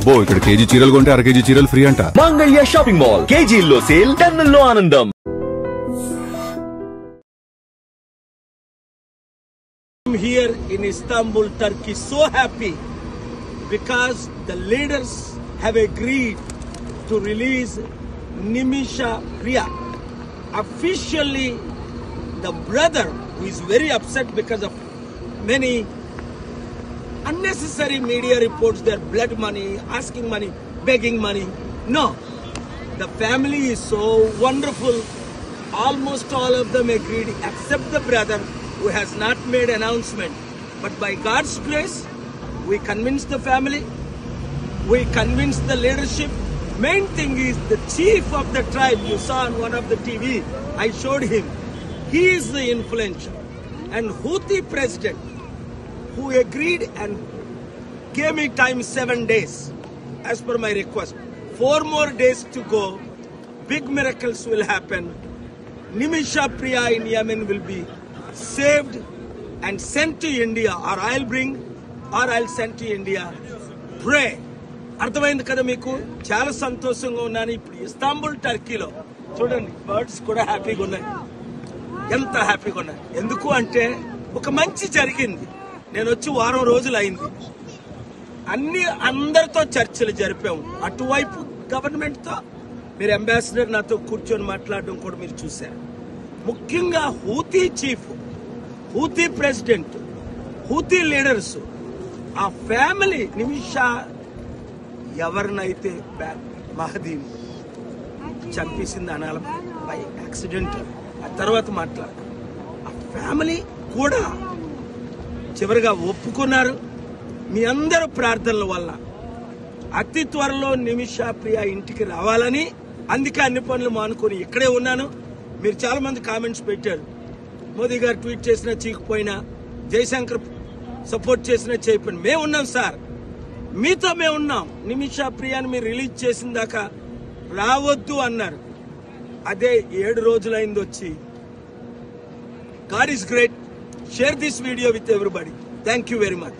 అబ్బో ఇక్కడ కేజీ చీరలు కొంటే అర కేజీ చీరలు ఫ్రీ అంట. మంగళ్య షాపింగ్ మాల్, కేజీల్లో సేల్, టన్నుల్లో ఆనందం. Here in Istanbul, Turkey, so happy because the leaders have agreed to release Nimisha Priya. Officially, the brother who is very upset because of many unnecessary media reports, their blood money, asking money, begging money. No, the family is so wonderful. Almost all of them agreed except the brother who has not made announcement. But by God's grace, we convinced the family, we convinced the leadership. Main thing is the chief of the tribe, you saw on one of the TV, I showed him. He is the influential. And Houthi president, who agreed and gave me time 7 days, as per my request. 4 more days to go, big miracles will happen. Nimisha Priya in Yemen will be saved and sent to India, or I'll bring, or I'll send to India. Pray. అర్థమైంది కదా మీకు? చాలా సంతోషంగా ఉన్నాను. ఇప్పుడు Istanbul టర్కీలో చూడండి, birds కూడా హ్యాపీగా ఉన్నాయి. ఎంత హ్యాపీగా ఉన్నాయి. ఎందుకు అంటే ఒక మంచి జరిగింది. నేను వచ్చి వారం రోజులు అయింది. అందరితో చర్చలు జరిపాము. అటువైపు గవర్నమెంట్తో, మీరు అంబాసిడర్ నాతో కూర్చొని మాట్లాడడం కూడా మీరు చూశారు. ముఖ్యంగా Houthi chief, Houthi president, Houthi leaders, ఆ ఫ్యామిలీ నిమిషా ఎవరినైతే మహదీని చంపేసింది అనాల బై యాక్సిడెంట్, ఆ తర్వాత మాట్లాడు, ఆ ఫ్యామిలీ కూడా చివరిగా ఒప్పుకున్నారు. మీ అందరూ ప్రార్థనల వల్ల అతి త్వరలో నిమిషా ప్రియ ఇంటికి రావాలని, అందుకే అన్ని పనులు మానుకొని ఇక్కడే ఉన్నాను. మీరు చాలా మంది కామెంట్స్ పెట్టారు, మోదీ గారు ట్వీట్ చేసినా చీకపోయినా, జయశంకర్ సపోర్ట్ చేసినా చేయకపోయినా మేము ఉన్నాం సార్, మీతో మేము ఉన్నాం. నిమిషా ప్రియాని మీరు రిలీజ్ చేసిన దాకా రావద్దు అన్నారు. అదే 7 రోజులైంది వచ్చి. God is great. Share this video with everybody. Thank you very much.